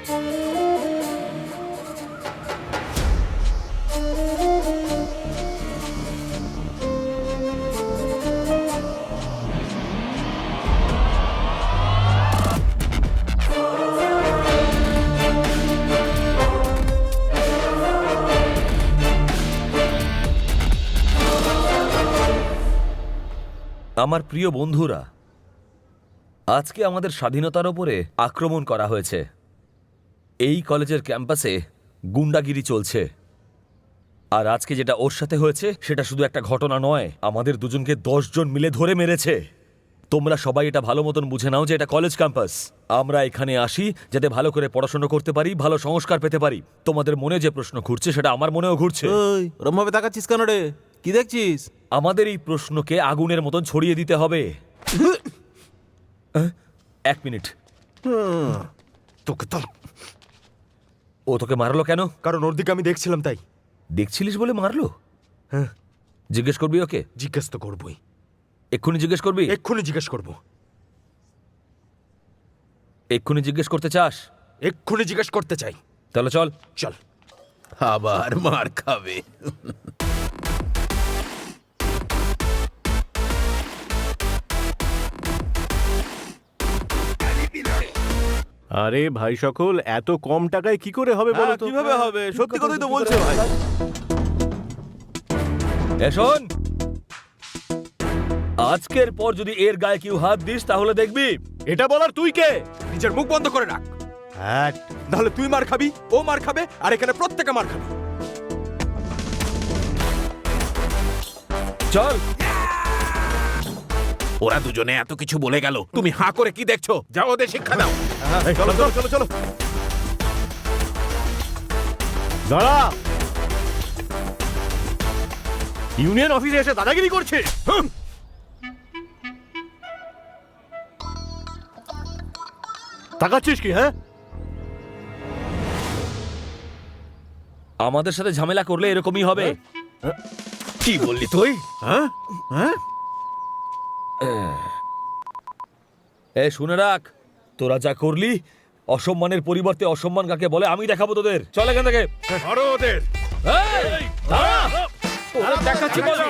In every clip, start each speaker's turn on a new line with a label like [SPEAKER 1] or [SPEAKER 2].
[SPEAKER 1] আমার প্রিয় বন্ধুরা, আজকে আমাদের স্বাধীনতার ওপরে আক্রমণ করা হয়েছে। এই কলেজের ক্যাম্পাসে গুন্ডাগিরি চলছে। আর আজকে যেটা ওর সাথে হয়েছে সেটা শুধু একটা ঘটনা নয়, আমাদের দুজনকে 10 জন মিলে ধরে মেরেছে। তোমরা সবাই এটা ভালো মতন বুঝে নাও যে এটা কলেজ ক্যাম্পাস। আমরা এখানে আসি যাতে ভালো করে পড়াশোনা করতে পারি, ভালো সংস্কার পেতে পারি। তোমাদের মনে যে প্রশ্ন ঘুরছে সেটা আমার মনেও ঘুরছে।
[SPEAKER 2] ওরম ভাবে তাকাচ্ছিস কেন রে? কি দেখছিস?
[SPEAKER 1] আমাদের এই প্রশ্নকে আগুনের মতন ছড়িয়ে দিতে হবে। 1 মিনিট।
[SPEAKER 3] তোকে তো
[SPEAKER 1] ও তোকে মারলো কেন?
[SPEAKER 3] কারণ ওর দিকে আমি দেখছিলাম তাই।
[SPEAKER 1] দেখছিলিস বলে মারলো?
[SPEAKER 3] হ্যাঁ,
[SPEAKER 1] জিজ্ঞেস করবি ওকে?
[SPEAKER 3] জিজ্ঞেস তো করবই,
[SPEAKER 1] এক্ষুনি জিজ্ঞেস করবি?
[SPEAKER 3] এক্ষুনি জিজ্ঞেস করবো।
[SPEAKER 1] এক্ষুনি জিজ্ঞেস করতে চাস?
[SPEAKER 3] এক্ষুনি জিজ্ঞেস করতে চাই।
[SPEAKER 1] তাহলে চল।
[SPEAKER 3] চল।
[SPEAKER 2] আবার মার খাবে।
[SPEAKER 4] আরে ভাই সকল, এত কম টাকায় কি করে হবে বলো তো?
[SPEAKER 2] কিভাবে হবে? সত্যি কথাই তো বলছে ভাই।
[SPEAKER 1] শোন, আজকের পর যদি এর গায়ে কেউ হাত দিস তাহলে দেখবি।
[SPEAKER 4] এটা বলার তুই কে?
[SPEAKER 3] নিজের মুখ বন্ধ করে রাখ,
[SPEAKER 4] হ্যাঁ,
[SPEAKER 3] নাহলে তুই মার খাবি, ও মার খাবে, আর এখানে প্রত্যেকে মার খাবে।
[SPEAKER 1] চল।
[SPEAKER 2] ওরা দুজনে এত কিছু বলে গেল, তুমি হাঁ করে কি দেখছো? যাও ওদের শিক্ষা দাও।
[SPEAKER 4] চলো চলো চলো চলো। দাঁড়া, ইউনিয়ন অফিসে এসে দাদাগিরি করছে। তাকাচ্ছিস কি? হ্যাঁ,
[SPEAKER 1] আমাদের সাথে ঝামেলা করলে এরকমই হবে। কি বললি তুই?
[SPEAKER 2] হ্যাঁ হ্যাঁ,
[SPEAKER 1] শুনে রাখ, তোরা যা করলি, অসম্মানের পরিবর্তে অসম্মান কাকে বলে আমি দেখাবো তোদের। চল এখান থেকে।
[SPEAKER 4] ধরো ওদের।
[SPEAKER 1] এই, দাঁড়া। তোদের দেখাচ্ছি মজা।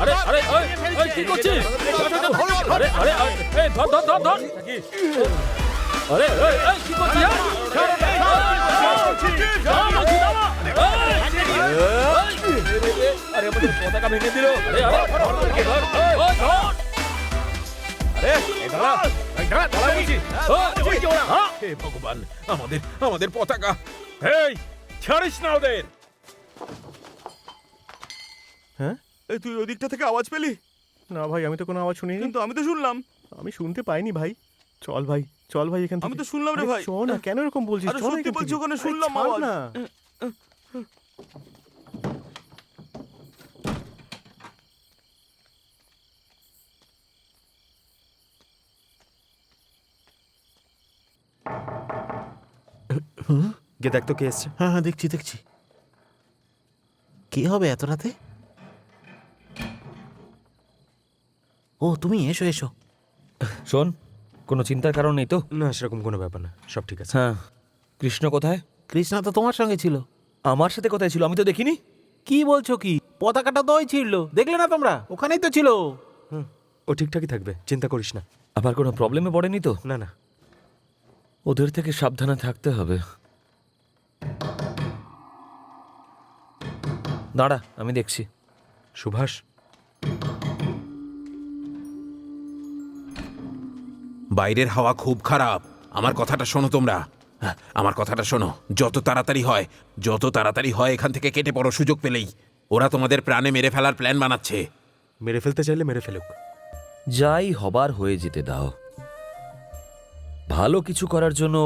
[SPEAKER 1] আরে, আরে, এই, কি করছিস? আরে, আরে, এই, ধর, ধর, ধর, ধর। আরে, এই, কি করছিস? আরে, আমাদের পতাকা ভেঙে দিল। আরে,
[SPEAKER 2] হে ভগবান, আমাদের পতাকা।
[SPEAKER 4] এই, ছাড়িস না ওদের। হ্যাঁ,
[SPEAKER 3] এই তুই ওই দিকটা থেকে আওয়াজ পেলি?
[SPEAKER 4] না ভাই, আমি তো কোনো আওয়াজ শুনিনি।
[SPEAKER 3] কিন্তু আমি তো শুনলাম।
[SPEAKER 4] আমি শুনতে পাইনি ভাই। চল ভাই, চল ভাই এখান থেকে।
[SPEAKER 3] আমি তো শুনলাম রে ভাই।
[SPEAKER 4] চল না, কেন এরকম বলছিস?
[SPEAKER 3] আরে
[SPEAKER 4] চল
[SPEAKER 3] সত্যি
[SPEAKER 4] এখান
[SPEAKER 3] বলছি,
[SPEAKER 4] থেকে।
[SPEAKER 3] ওখানে
[SPEAKER 4] আরে
[SPEAKER 3] শুনলাম
[SPEAKER 4] ছাড়
[SPEAKER 3] আওয়াজ।
[SPEAKER 4] না।
[SPEAKER 3] গিয়ে দেখ তো কে এসছে।
[SPEAKER 2] হ্যাঁ হ্যাঁ, দেখছি দেখছি। কে হবে এত রাতে? ও তুমি, এসো এসো।
[SPEAKER 1] শোন, কোনো চিন্তার কারণ নেই তো?
[SPEAKER 3] না, সেরকম কোনো ব্যাপার না, সব ঠিক আছে।
[SPEAKER 1] হ্যাঁ, কৃষ্ণ কোথায়?
[SPEAKER 2] কৃষ্ণা তো তোমার সঙ্গে ছিল।
[SPEAKER 1] আমার সাথে কোথায় ছিল? আমি তো দেখিনি।
[SPEAKER 2] কি বলছো কি? পতাকাটা তো ওই ছিল, দেখলে না তোমরা? ওখানেই তো ছিল।
[SPEAKER 3] ও ঠিকঠাকই থাকবে, চিন্তা করিস না।
[SPEAKER 1] আবার কোনো প্রবলেমে পড়েনি তো?
[SPEAKER 3] না না।
[SPEAKER 1] ওদের থেকে সাবধানে থাকতে হবে। দাঁড়া, আমি দেখছি।
[SPEAKER 3] সুভাষ,
[SPEAKER 2] বাইরের হাওয়া খুব খারাপ। আমার কথাটা শোনো তোমরা, আমার কথাটা শোনো। যত তাড়াতাড়ি হয় এখান থেকে কেটে পড়ো সুযোগ পেলেই। ওরা তোমাদের প্রাণে মেরে ফেলার প্ল্যান বানাচ্ছে।
[SPEAKER 3] মেরে ফেলতে চাইলে মেরে ফেলুক।
[SPEAKER 1] যাই হবার হয়ে যেতে দাও। ভালো কিছু করার জন্য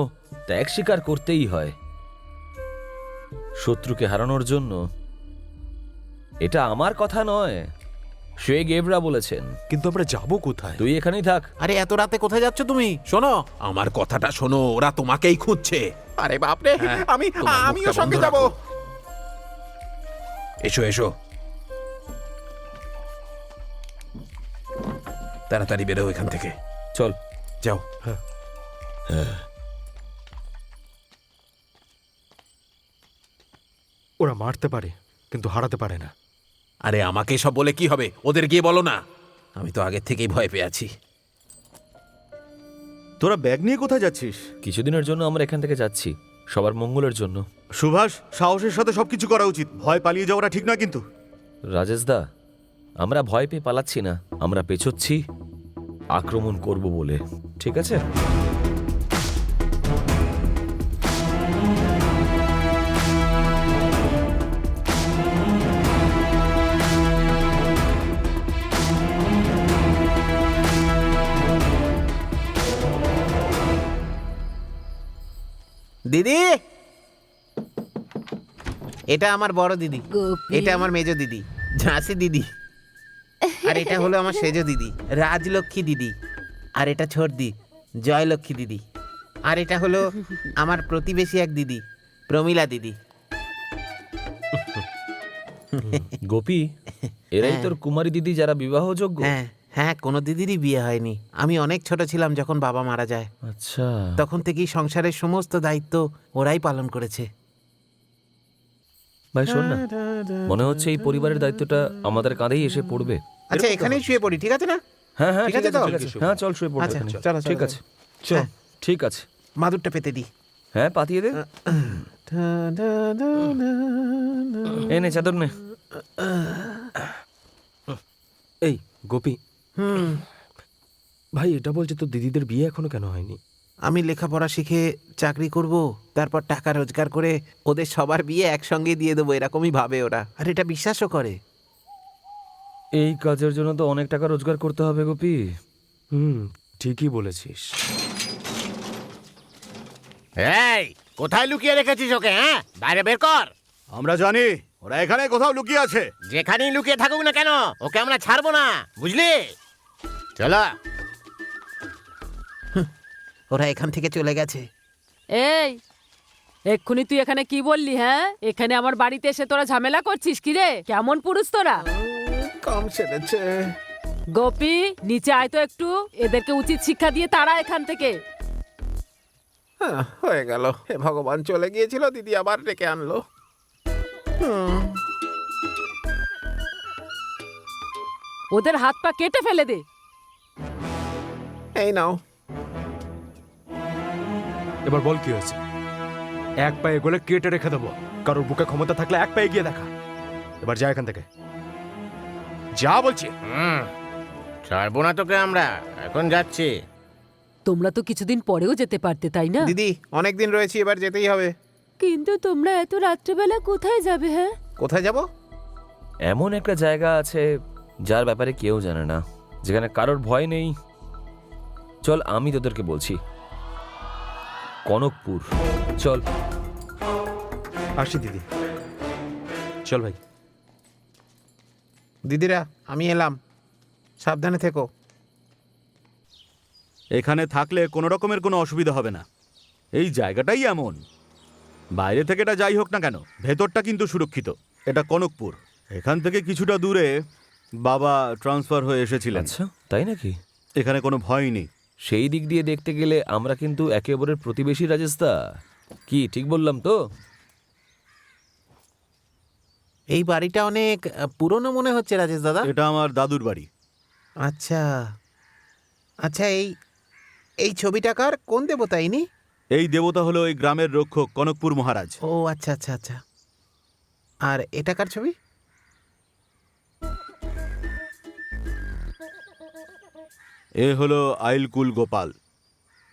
[SPEAKER 1] ত্যাগ স্বীকার করতেই হয়। শত্রুকে হারানোর জন্য। এটা আমার কথা নয়, শেগেভরা বলেছেন।
[SPEAKER 3] কিন্তু আমরা যাবো কোথায়?
[SPEAKER 1] তুই এখানেই থাক।
[SPEAKER 2] আরে এত রাতে কোথায় যাচ্ছ তুমি? শোনো, আমার কথাটা শোনো, ওরা তোমাকেই খুঁজছে। আরে বাপরে, আমিও সঙ্গে যাব। এসো এসো। তাড়াতাড়ি বেরো এখান থেকে।
[SPEAKER 1] চল।
[SPEAKER 2] যাও।
[SPEAKER 3] ওরা মারতে পারে কিন্তু হারাতে পারে না।
[SPEAKER 2] আরে আমাকে সব বলে কি হবে, ওদের গিয়ে বলো না। আমি তো আগের থেকেই ভয় পেয়ে আছি।
[SPEAKER 5] তোরা ব্যাগ নিয়ে কোথায় যাচ্ছিস?
[SPEAKER 1] কিছুদিনের জন্য আমরা এখান থেকে যাচ্ছি, সবার মঙ্গলের জন্য।
[SPEAKER 5] সুভাষ, সাহসের সাথে সবকিছু করা উচিত। ভয় পালিয়ে যাওয়াটা ঠিক না কিন্তু।
[SPEAKER 1] রাজেশ দা, আমরা ভয় পেয়ে পালাচ্ছি না, আমরা পেছোচ্ছি আক্রমণ করব বলে। ঠিক আছে?
[SPEAKER 6] দিদি, এটা আমার বড় দিদি,
[SPEAKER 7] গোপী।
[SPEAKER 6] এটা আমার মেজো দিদি ঝাঁসি দিদি, আর এটা হলো আমার সেজো দিদি রাজলক্ষ্মী দিদি, আর এটা ছোটদি জয়লক্ষ্মী দিদি, আর এটা হলো আমার প্রতিবেশী এক দিদি প্রমীলা দিদি।
[SPEAKER 1] গোপী, এরাই তোর কুমারী দিদি যারা বিবাহযোগ্য?
[SPEAKER 6] হ্যাঁ হ্যাঁ, কোনো দিদিরই বিয়ে হয়নি। আমি অনেক ছোট ছিলাম যখন বাবা মারা যায়,
[SPEAKER 1] আচ্ছা।
[SPEAKER 6] তখন থেকেই সংসারের সমস্ত দায়িত্ব ওরাই পালন করেছে।
[SPEAKER 1] ভাই শোন না, মনে হচ্ছে এই পরিবারের দায়িত্বটা আমাদের কাঁধেই এসে পড়বে।
[SPEAKER 6] আচ্ছা, এখানেই শুয়ে পড়ি, ঠিক আছে না?
[SPEAKER 1] হ্যাঁ হ্যাঁ,
[SPEAKER 6] ঠিক
[SPEAKER 1] ঠিক
[SPEAKER 6] আছে
[SPEAKER 1] আছে,
[SPEAKER 6] তো?
[SPEAKER 1] ঠিক আছে। হ্যাঁ চল শুয়ে পড়বে
[SPEAKER 6] আচ্ছা,
[SPEAKER 1] এখানে।
[SPEAKER 6] চলো, চলো,
[SPEAKER 1] ঠিক
[SPEAKER 6] চলো।
[SPEAKER 1] আছে, চল।
[SPEAKER 6] হ্যাঁ।
[SPEAKER 1] ঠিক আছে।
[SPEAKER 6] মাদুরটা পেতে দিই।
[SPEAKER 1] হ্যাঁ পাতিয়ে দে। এ নে চাদর নে।
[SPEAKER 3] এই গোপী, ভাই এটা বলছে তো দিদিদের বিয়ে এখনো কেন হয়নি?
[SPEAKER 6] আমি লেখাপড়া শিখে চাকরি করব, তারপর টাকা রোজগার করে ওদের সবার বিয়ে একসঙ্গে দিয়ে দেবো, এরকমই ভাবে ওরা, আর এটা বিশ্বাসও করে।
[SPEAKER 1] এই কাজের জন্য তো অনেক টাকা রোজগার করতে হবে গোপী।
[SPEAKER 3] ঠিকই বলেছিস।
[SPEAKER 8] এই, কোথায় লুকিয়ে রেখেছিস ওকে? হ্যাঁ, বাইরে বের কর।
[SPEAKER 5] আমরা জানি ওরা এখানে কোথাও লুকিয়ে আছে।
[SPEAKER 8] যেখানেই লুকিয়ে থাকুক না কেন, ওকে আমরা ছাড়বো না, বুঝলি? চলো।
[SPEAKER 6] ওরা এখান থেকে চলে গেছে।
[SPEAKER 7] এই, এক্ষুনি তুই এখানে কি বললি? হ্যাঁ, এখানে আমার বাড়িতে এসে তোরা ঝামেলা করছিস কি রে? কেমন পুরুষ তোরা?
[SPEAKER 6] কম সেরেছে।
[SPEAKER 7] গোপী, নিচে আয় তো একটু, এদেরকে উচিত শিক্ষা দিয়ে তারা এখান থেকে।
[SPEAKER 6] হয়ে গেল, হে ভগবান, চলে গিয়েছিল, দিদি আবার ডেকে আনলো।
[SPEAKER 7] ওদের হাত পা কেটে ফেলে দে।
[SPEAKER 6] এই নাও।
[SPEAKER 3] এবার বল কি হয়েছে? এক পায়ে গলে কেটে রেখে দেবো। কারোর বুকে ক্ষমতা থাকলে এক পায়ে গিয়ে দেখা। এবার যা এখান থেকে, যা বলছি।
[SPEAKER 8] ছাড়বো না তোকে আমরা, এখন যাচ্ছি।
[SPEAKER 7] তোমরা তো কিছুদিন পরেও যেতে পারতে, তাই না?
[SPEAKER 6] দিদি, অনেক দিন রয়েছি, এবার যেতেই হবে।
[SPEAKER 7] কিন্তু তোমরা এত রাত্রেবেলা কোথায় যাবে? হ্যাঁ,
[SPEAKER 6] কোথায় যাব?
[SPEAKER 1] এমন একটা জায়গা আছে যার ব্যাপারে কেউ জানে না, যেখানে কারোর ভয় নেই। চল আমি তোদেরকে বলছি, কনকপুর। চল।
[SPEAKER 3] আসি দিদি, চল ভাই।
[SPEAKER 6] দিদিরা, আমি এলাম, সাবধানে থেকো।
[SPEAKER 5] এখানে থাকলে কোনো রকমের কোনো অসুবিধা হবে না। এই জায়গাটাই এমন। বাইরে থেকে এটা যাই হোক না কেন, ভেতরটা কিন্তু সুরক্ষিত। এটা কনকপুর। এখান থেকে কিছুটা দূরে বাবা ট্রান্সফার হয়ে এসেছিলেন।
[SPEAKER 1] আচ্ছা, তাই নাকি?
[SPEAKER 5] এখানে কোনো ভয় নেই।
[SPEAKER 1] সেই দিক দিয়ে দেখতে গেলে আমরা কিন্তু একে অপরের প্রতিবেশী, রাজেশদা। কি ঠিক বললাম তো?
[SPEAKER 6] এই বাড়িটা অনেক পুরনো মনে হচ্ছে রাজেশ দাদা।
[SPEAKER 5] এটা আমার দাদুর বাড়ি।
[SPEAKER 6] আচ্ছা আচ্ছা, এই ছবিটাকার কোন দেবতা ইনি?
[SPEAKER 5] এই দেবতা হলো এই গ্রামের রক্ষক কনকপুর মহারাজ।
[SPEAKER 6] ও আচ্ছা আচ্ছা আচ্ছা। আর এটাকার ছবি?
[SPEAKER 5] এ হলো আইলকুল গোপাল।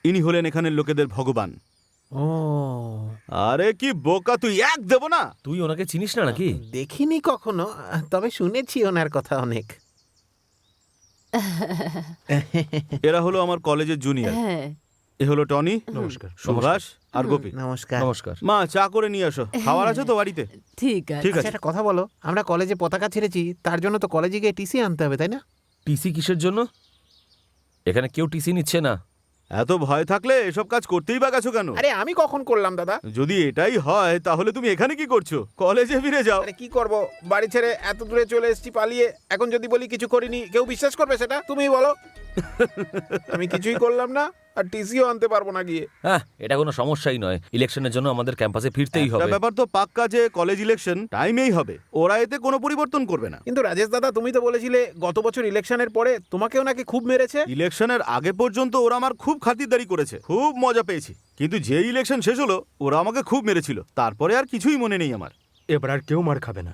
[SPEAKER 5] ইনি হলেন এখানের লোকেদের ভগবান।
[SPEAKER 6] ও,
[SPEAKER 5] আরে কি বোকা তুই, এক দেব না।
[SPEAKER 1] তুই ওনাকে চিনিস না নাকি?
[SPEAKER 6] দেখিনি কখনো, তবে শুনেছি ওনার কথা অনেক।
[SPEAKER 5] এরা হলো আমার কলেজের জুনিয়র।
[SPEAKER 7] হ্যাঁ।
[SPEAKER 5] এ হলো টনি,
[SPEAKER 3] নমস্কার।
[SPEAKER 5] সুভাষ আর গোপী।
[SPEAKER 6] নমস্কার।
[SPEAKER 1] নমস্কার।
[SPEAKER 5] মা, চা করে নিয়ে আসো। খাবার আছে তো বাড়িতে?
[SPEAKER 7] ঠিক আছে।
[SPEAKER 5] ঠিক
[SPEAKER 6] আচ্ছা,
[SPEAKER 5] আছে।
[SPEAKER 6] একটা কথা বলো, আমরা কলেজে পতাকা ছেড়েছি, তার জন্য তো কলেজে গিয়ে টিসি আনতে হবে, তাই না?
[SPEAKER 1] টিসি কিসের জন্য? এখানে কেউ টিসি নিচ্ছে না।
[SPEAKER 5] এত ভয় থাকলে এসব কাজ করতেই বা গেছো কেন?
[SPEAKER 6] আরে আমি কখন করলাম দাদা?
[SPEAKER 5] যদি এটাই হয় তাহলে তুমি এখানে কি করছো? কলেজে ফিরে যাও।
[SPEAKER 6] আরে কি করব, বাড়ি ছেড়ে এত দূরে চলে এসেছি পালিয়ে। এখন যদি বলি কিছু করিনি, কেউ বিশ্বাস করবে সেটা? তুমিই বলো।
[SPEAKER 2] আমি কিছুই করলাম না আর টিসিও আনতে পারবো না গিয়ে।
[SPEAKER 1] হ্যাঁ, এটা কোনো সমস্যাই নয়। ইলেকশনের জন্য আমাদের ক্যাম্পাসে ফিরতেই
[SPEAKER 5] একটা
[SPEAKER 1] হবে।
[SPEAKER 5] ব্যাপার তো পাক্কা যে কলেজ ইলেকশন টাইমেই হবে, ওরা এতে কোনো পরিবর্তন করবে না।
[SPEAKER 2] কিন্তু রাজেশ দাদা, তুমি তো বলেছিলে গত বছর ইলেকশনের পরে তোমাকেও নাকি খুব মেরেছে।
[SPEAKER 5] ইলেকশনের আগে পর্যন্ত ওরা আমার খুব খাতিরদারি করেছে, খুব মজা পেয়েছি, কিন্তু যে ইলেকশন শেষ হলো ওরা আমাকে খুব মেরেছিল, তারপরে আর কিছুই মনে নেই আমার।
[SPEAKER 3] এবার আর কেউ মার খাবে না।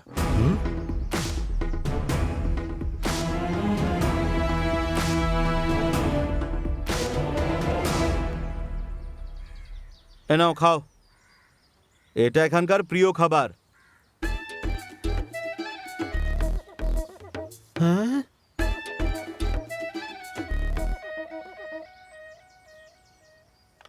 [SPEAKER 5] এ নাও খাও, এটা এখানকার প্রিয় খাবার।
[SPEAKER 6] হ্যাঁ